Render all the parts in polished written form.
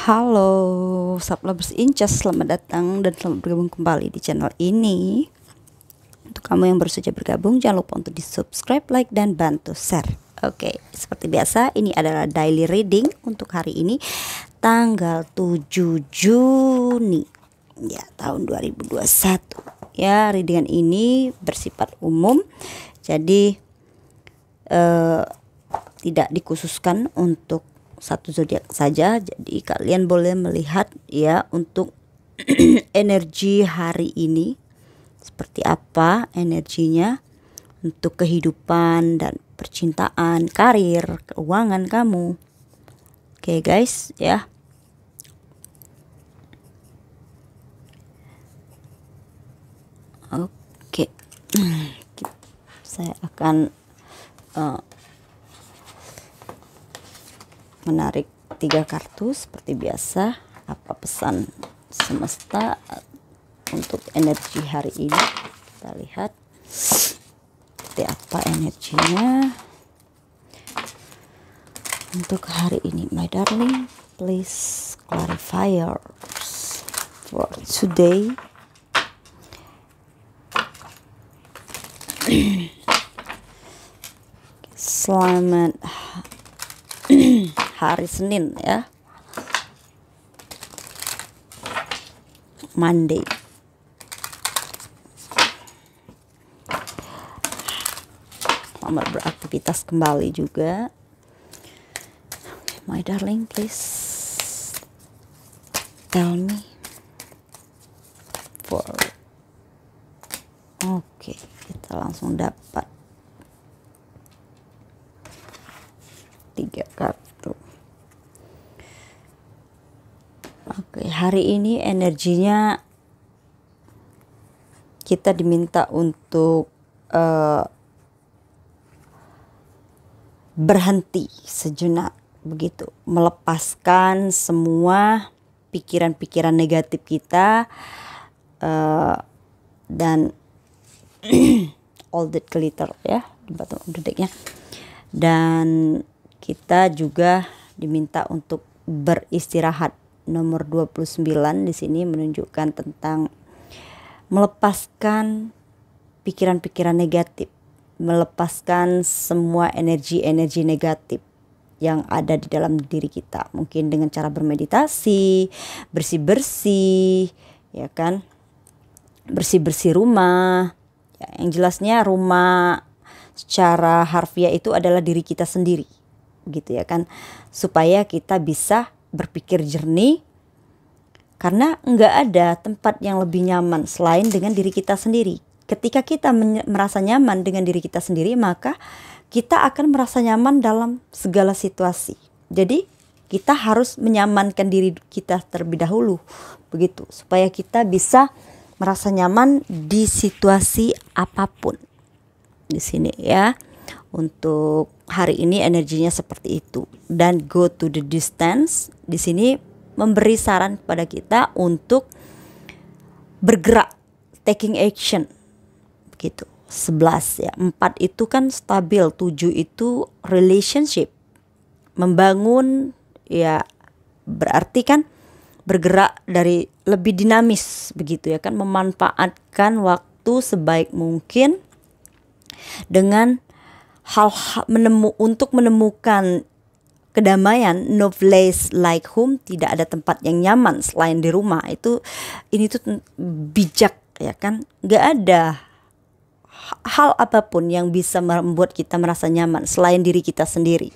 Halo, Sublovers Incas, selamat datang dan selamat bergabung kembali di channel ini. Untuk kamu yang baru saja bergabung, jangan lupa untuk di subscribe, like, dan bantu share. Oke, seperti biasa ini adalah daily reading untuk hari ini tanggal 7 Juni ya tahun 2021. Ya, readingan ini bersifat umum, jadi tidak dikhususkan untuk satu zodiak saja, jadi kalian boleh melihat ya untuk energi hari ini seperti apa energinya untuk kehidupan dan percintaan, karir, keuangan kamu. Oke guys ya. Oke. Saya akan menarik 3 kartu seperti biasa. Apa pesan semesta untuk energi hari ini? Kita lihat seperti apa energinya untuk hari ini, my darling. Please clarifiers for today. Selamat hari Senin ya, Monday. Selamat beraktivitas kembali juga, my darling. Please tell me for oke, kita langsung dapat 3 kartu. Oke, hari ini energinya kita diminta untuk berhenti sejenak begitu, melepaskan semua pikiran-pikiran negatif kita dan all that glitter ya di bottom of the deck-nya. Dan kita juga diminta untuk beristirahat. Nomor 29 di sini menunjukkan tentang melepaskan pikiran-pikiran negatif, melepaskan semua energi-energi negatif yang ada di dalam diri kita. Mungkin dengan cara bermeditasi, bersih-bersih, ya kan? Bersih-bersih rumah. Ya, yang jelasnya rumah secara harfiah itu adalah diri kita sendiri, gitu ya kan, supaya kita bisa berpikir jernih, karena nggak ada tempat yang lebih nyaman selain dengan diri kita sendiri. Ketika kita merasa nyaman dengan diri kita sendiri, maka kita akan merasa nyaman dalam segala situasi. Jadi kita harus menyamankan diri kita terlebih dahulu, begitu, supaya kita bisa merasa nyaman di situasi apapun. Di sini ya, untuk hari ini energinya seperti itu. Dan go to the distance di sini memberi saran kepada kita untuk bergerak, taking action gitu. 11 ya, 4 itu kan stabil, 7 itu relationship, membangun ya, berarti kan bergerak dari lebih dinamis begitu ya kan, memanfaatkan waktu sebaik mungkin dengan hal-hal untuk menemukan kedamaian. No place like home, tidak ada tempat yang nyaman selain di rumah. Ini tuh bijak ya kan, nggak ada hal apapun yang bisa membuat kita merasa nyaman selain diri kita sendiri.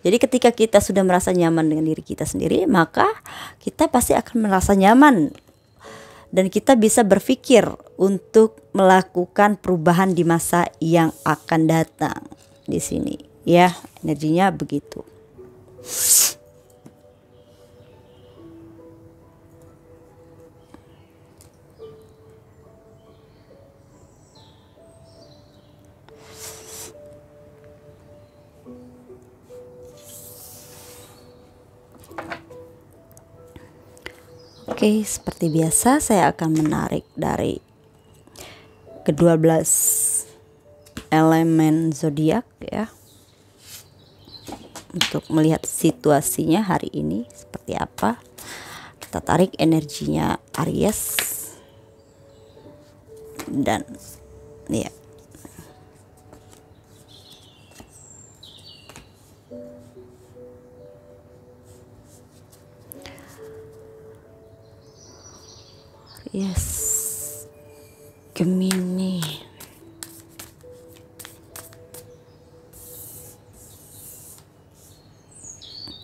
Jadi ketika kita sudah merasa nyaman dengan diri kita sendiri, maka kita pasti akan merasa nyaman dan kita bisa berpikir untuk melakukan perubahan di masa yang akan datang. Di sini ya, energinya begitu. Oke, seperti biasa saya akan menarik dari ke-12 elemen zodiak ya, untuk melihat situasinya hari ini seperti apa. kita tarik energinya Aries dan ya. Yes, Gemini,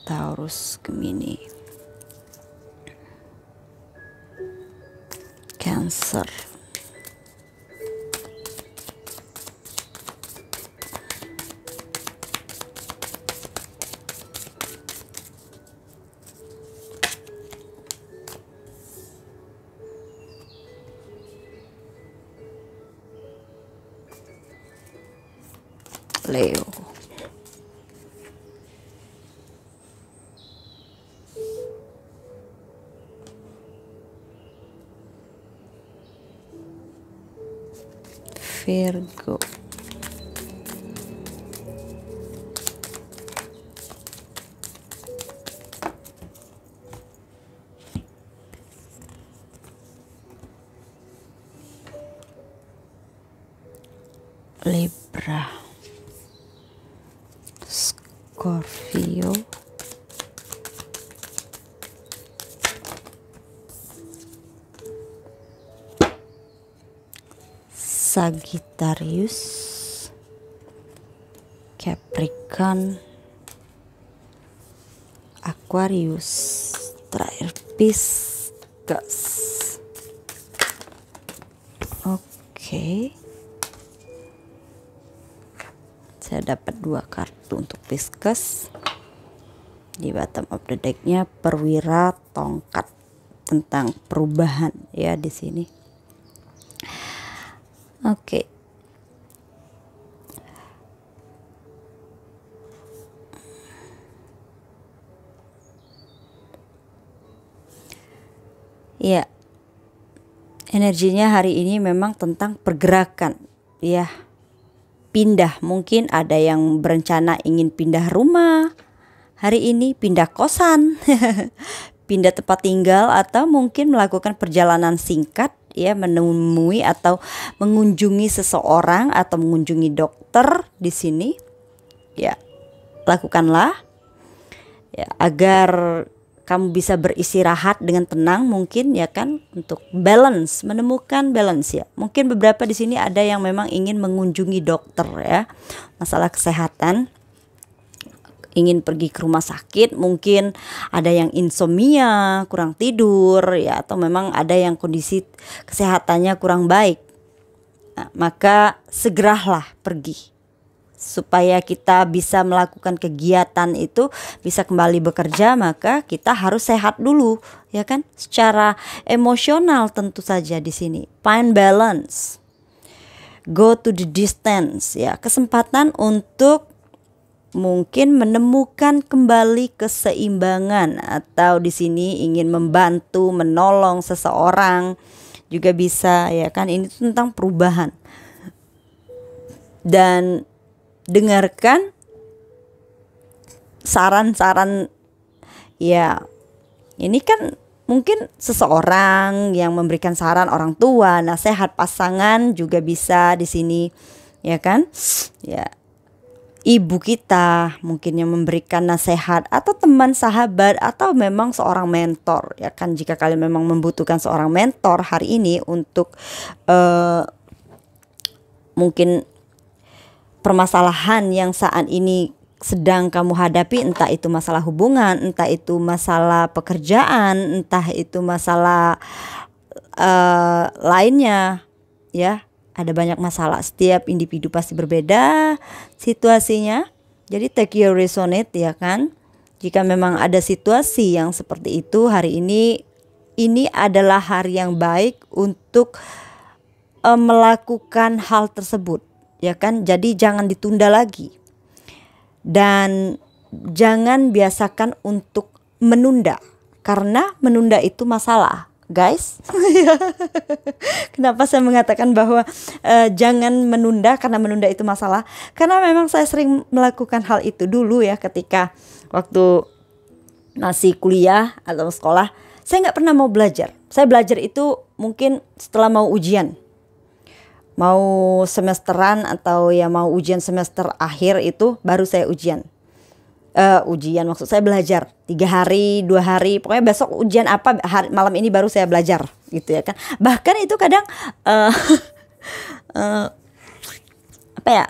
Taurus, Gemini, Cancer, Leo. Virgo. Libra. Scorpio. Sagittarius, Capricorn, Aquarius, terakhir Pisces. Oke. Saya dapat 2 kartu untuk Pisces. Di bottom of the decknya perwira tongkat, tentang perubahan ya di sini. Oke. Ya. Energinya hari ini memang tentang pergerakan ya. Pindah, mungkin ada yang berencana ingin pindah rumah hari ini, pindah kosan, pindah tempat tinggal, atau mungkin melakukan perjalanan singkat ya, menemui atau mengunjungi seseorang atau mengunjungi dokter di sini. Ya, lakukanlah ya agar kamu bisa beristirahat dengan tenang mungkin ya kan, untuk balance, menemukan balance ya. Mungkin beberapa di sini ada yang memang ingin mengunjungi dokter ya, masalah kesehatan, ingin pergi ke rumah sakit, mungkin ada yang insomnia, kurang tidur ya, atau memang ada yang kondisi kesehatannya kurang baik. Nah, maka segeralah pergi supaya kita bisa melakukan kegiatan itu, bisa kembali bekerja. Maka kita harus sehat dulu ya kan, secara emosional tentu saja di sini. Find balance, go to the distance ya, kesempatan untuk mungkin menemukan kembali keseimbangan, atau di sini ingin membantu, menolong seseorang juga bisa ya kan. Ini tentang perubahan. Dan dengarkan saran-saran ya. Ini kan mungkin seseorang yang memberikan saran, orang tua, nasihat pasangan juga bisa di sini ya kan. Ya, ibu kita mungkin yang memberikan nasihat, atau teman, sahabat, atau memang seorang mentor ya kan. Jika kalian memang membutuhkan seorang mentor hari ini untuk mungkin permasalahan yang saat ini sedang kamu hadapi, entah itu masalah hubungan, entah itu masalah pekerjaan, entah itu masalah lainnya ya. Ada banyak masalah, setiap individu pasti berbeda situasinya. Jadi take your resonate ya kan. Jika memang ada situasi yang seperti itu hari ini adalah hari yang baik untuk melakukan hal tersebut ya kan. Jadi jangan ditunda lagi, dan jangan biasakan untuk menunda, karena menunda itu masalah guys. Kenapa saya mengatakan bahwa jangan menunda, karena menunda itu masalah? Karena memang saya sering melakukan hal itu dulu ya, ketika waktu masih kuliah atau sekolah. saya nggak pernah mau belajar. Saya belajar itu mungkin setelah mau ujian, mau semesteran atau ya mau ujian semester akhir, itu baru saya ujian. Ujian maksud saya belajar 3 hari 2 hari, pokoknya besok ujian apa, malam ini baru saya belajar gitu ya kan. Bahkan itu kadang apa ya,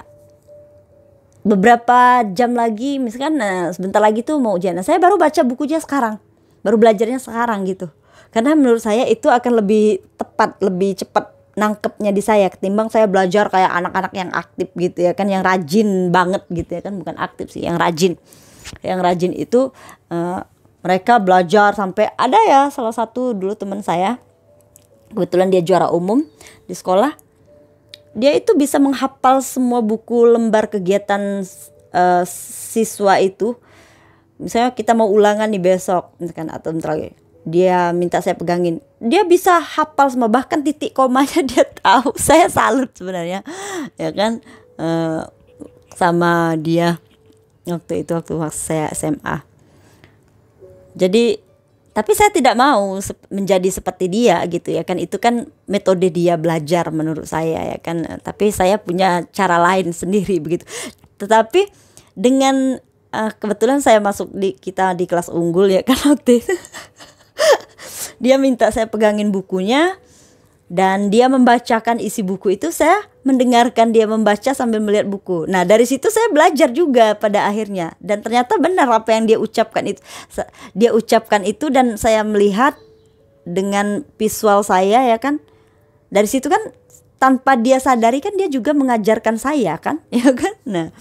beberapa jam lagi misalkan sebentar lagi tuh mau ujian, saya baru baca bukunya sekarang, baru belajarnya sekarang gitu. Karena menurut saya itu akan lebih tepat, lebih cepat nangkepnya di saya ketimbang saya belajar kayak anak-anak yang aktif gitu ya kan, yang rajin banget gitu ya kan, bukan aktif sih, yang rajin. Yang rajin itu mereka belajar sampai, ada ya salah satu dulu teman saya, kebetulan dia juara umum di sekolah, dia itu bisa menghafal semua buku lembar kegiatan siswa itu. Misalnya kita mau ulangan nih besok misalkan, atau bentar lagi, dia minta saya pegangin, dia bisa hafal semua, bahkan titik komanya dia tahu. Saya salut sebenarnya ya kan, sama dia waktu saya SMA. Jadi tapi saya tidak mau menjadi seperti dia gitu ya kan, itu kan metode dia belajar menurut saya ya kan, tapi saya punya cara lain sendiri begitu. Tetapi dengan kebetulan saya masuk kita di kelas unggul ya kan waktu itu. Dia minta saya pegangin bukunya dan dia membacakan isi buku itu, saya mendengarkan dia membaca sambil melihat buku. Nah dari situ saya belajar juga pada akhirnya, dan ternyata benar apa yang dia ucapkan itu. Dia ucapkan itu dan saya melihat dengan visual saya ya kan. Dari situ kan tanpa dia sadari kan dia juga mengajarkan saya kan, ya kan. Nah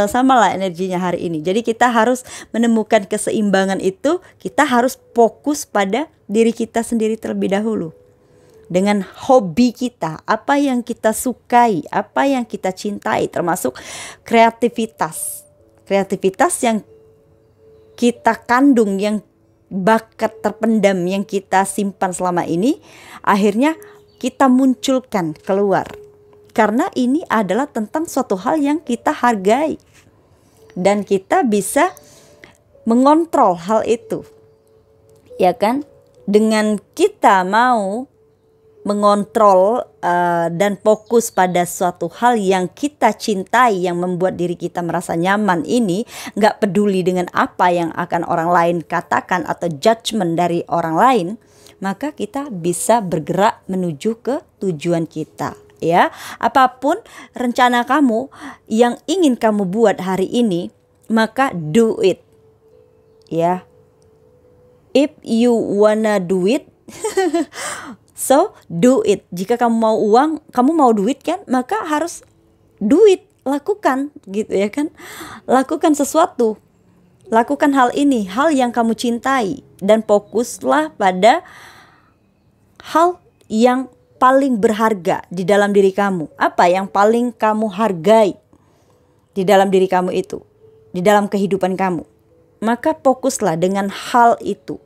sama lah energinya hari ini. Jadi kita harus menemukan keseimbangan itu, kita harus fokus pada diri kita sendiri terlebih dahulu. Dengan hobi kita, apa yang kita sukai, apa yang kita cintai, termasuk kreativitas. Kreativitas yang kita kandung, yang bakat terpendam yang kita simpan selama ini, akhirnya kita munculkan keluar. Karena ini adalah tentang suatu hal yang kita hargai. Dan kita bisa mengontrol hal itu. Ya kan? Dengan kita mau mengontrol dan fokus pada suatu hal yang kita cintai, yang membuat diri kita merasa nyaman ini, nggak peduli dengan apa yang akan orang lain katakan atau judgement dari orang lain, maka kita bisa bergerak menuju ke tujuan kita. Ya, apapun rencana kamu yang ingin kamu buat hari ini, maka do it. Ya, if you wanna do it, so do it. Jika kamu mau uang, kamu mau duit kan, maka harus do it, lakukan gitu ya kan. Lakukan sesuatu, lakukan hal ini, hal yang kamu cintai, dan fokuslah pada hal yang paling berharga di dalam diri kamu. Apa yang paling kamu hargai di dalam diri kamu itu, di dalam kehidupan kamu, maka fokuslah dengan hal itu.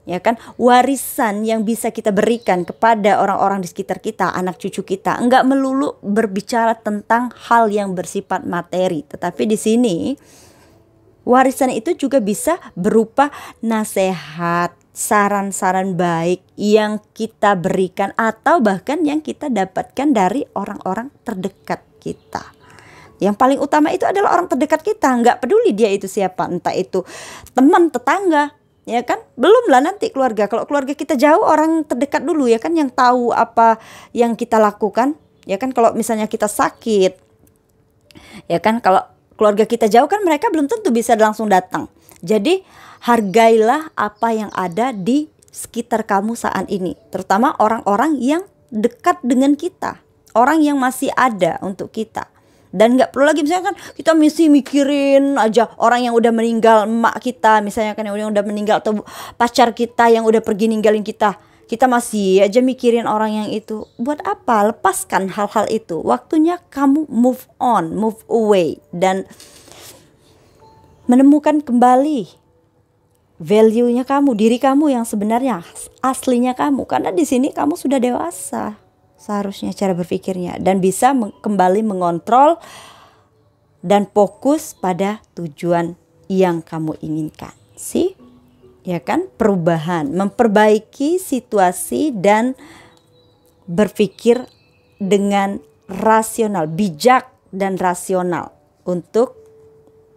Ya kan, warisan yang bisa kita berikan kepada orang-orang di sekitar kita, anak cucu kita, enggak melulu berbicara tentang hal yang bersifat materi, tetapi di sini warisan itu juga bisa berupa nasihat, saran-saran baik yang kita berikan atau bahkan yang kita dapatkan dari orang-orang terdekat kita. Yang paling utama itu adalah orang terdekat kita, enggak peduli dia itu siapa, entah itu teman, tetangga, ya kan, belum lah nanti keluarga. Kalau keluarga kita jauh, orang terdekat dulu ya kan, yang tahu apa yang kita lakukan. Ya kan, kalau misalnya kita sakit, ya kan, kalau keluarga kita jauh kan mereka belum tentu bisa langsung datang. Jadi hargailah apa yang ada di sekitar kamu saat ini, terutama orang-orang yang dekat dengan kita, orang yang masih ada untuk kita. Dan nggak perlu lagi misalnya kan kita mesti mikirin aja orang yang udah meninggal, emak kita misalnya kan yang udah meninggal, atau pacar kita yang udah pergi ninggalin kita. Kita masih aja mikirin orang yang itu. Buat apa? Lepaskan hal-hal itu. Waktunya kamu move on, move away, dan menemukan kembali value-nya kamu, diri kamu yang sebenarnya aslinya kamu. Karena di sini kamu sudah dewasa seharusnya cara berpikirnya, dan bisa kembali mengontrol dan fokus pada tujuan yang kamu inginkan. See? ya kan, perubahan, memperbaiki situasi dan berpikir dengan rasional, bijak dan rasional untuk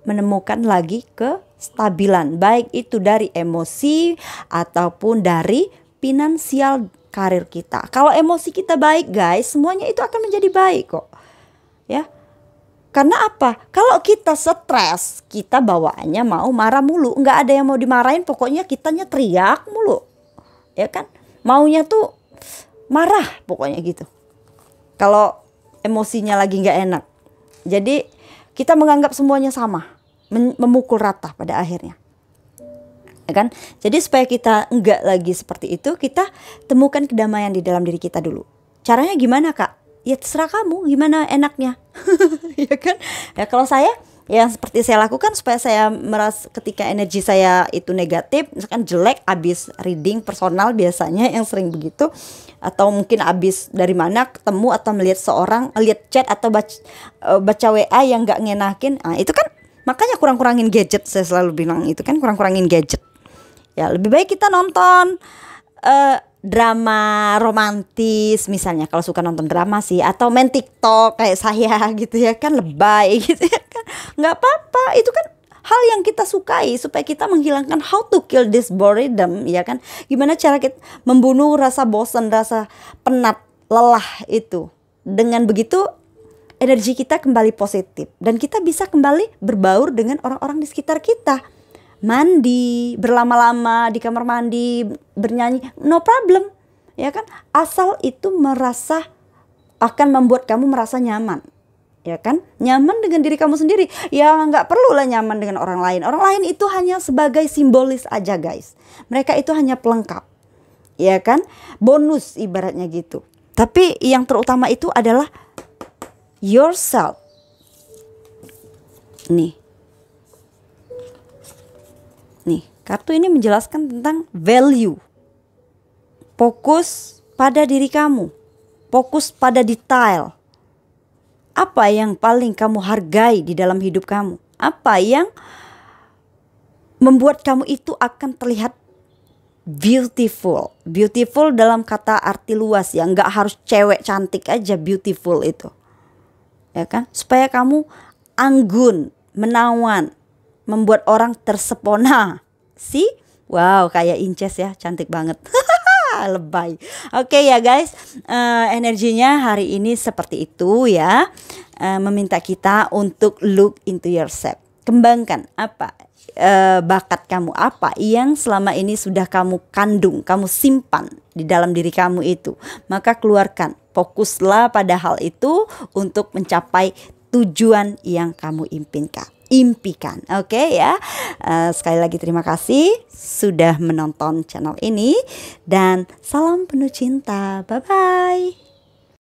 menemukan lagi kestabilan, baik itu dari emosi ataupun dari finansial karir kita. Kalau emosi kita baik guys, semuanya itu akan menjadi baik kok, ya. Karena apa? Kalau kita stres, kita bawaannya mau marah mulu. Nggak ada yang mau dimarahin, pokoknya kitanya teriak mulu. Ya kan? Maunya tuh marah pokoknya gitu. Kalau emosinya lagi nggak enak. Jadi kita menganggap semuanya sama. Memukul rata pada akhirnya. Ya kan? Jadi supaya kita nggak lagi seperti itu, kita temukan kedamaian di dalam diri kita dulu. Caranya gimana Kak? Ya terserah kamu gimana enaknya. Ya kan? Ya kalau saya yang seperti saya lakukan supaya saya merasa ketika energi saya itu negatif, misalkan jelek, abis reading personal biasanya yang sering begitu, atau mungkin abis dari mana ketemu atau melihat seorang, lihat chat atau baca WA yang nggak ngenakin, nah itu kan makanya kurang-kurangin gadget. Saya selalu bilang itu kan kurang-kurangin gadget. Ya lebih baik kita nonton drama romantis misalnya, kalau suka nonton drama sih, atau main TikTok kayak saya gitu ya kan, lebay gitu ya kan, nggak apa-apa, itu kan hal yang kita sukai supaya kita menghilangkan how to kill this boredom, ya kan, gimana cara kita membunuh rasa bosan, rasa penat, lelah itu. Dengan begitu energi kita kembali positif dan kita bisa kembali berbaur dengan orang-orang di sekitar kita. Mandi berlama-lama di kamar mandi, bernyanyi, no problem, ya kan, asal itu merasa akan membuat kamu merasa nyaman, ya kan, nyaman dengan diri kamu sendiri. Ya nggak perlu lah nyaman dengan orang lain. Orang lain itu hanya sebagai simbolis aja guys, mereka itu hanya pelengkap, ya kan, bonus ibaratnya gitu. Tapi yang terutama itu adalah yourself. Nih, kartu ini menjelaskan tentang value. Fokus pada diri kamu. Fokus pada detail. Apa yang paling kamu hargai di dalam hidup kamu? Apa yang membuat kamu itu akan terlihat beautiful. Beautiful dalam kata arti luas ya. Nggak harus cewek cantik aja beautiful itu. Ya kan? Supaya kamu anggun, menawan, membuat orang tersepona. Wow, kayak Inces ya, cantik banget. Lebay. Oke ya guys, energinya hari ini seperti itu ya. Meminta kita untuk look into yourself. Kembangkan apa bakat kamu, apa yang selama ini sudah kamu kandung, kamu simpan di dalam diri kamu itu. Maka keluarkan, fokuslah pada hal itu untuk mencapai tujuan yang kamu impikan. Oke ya. Sekali lagi terima kasih sudah menonton channel ini dan salam penuh cinta. Bye bye.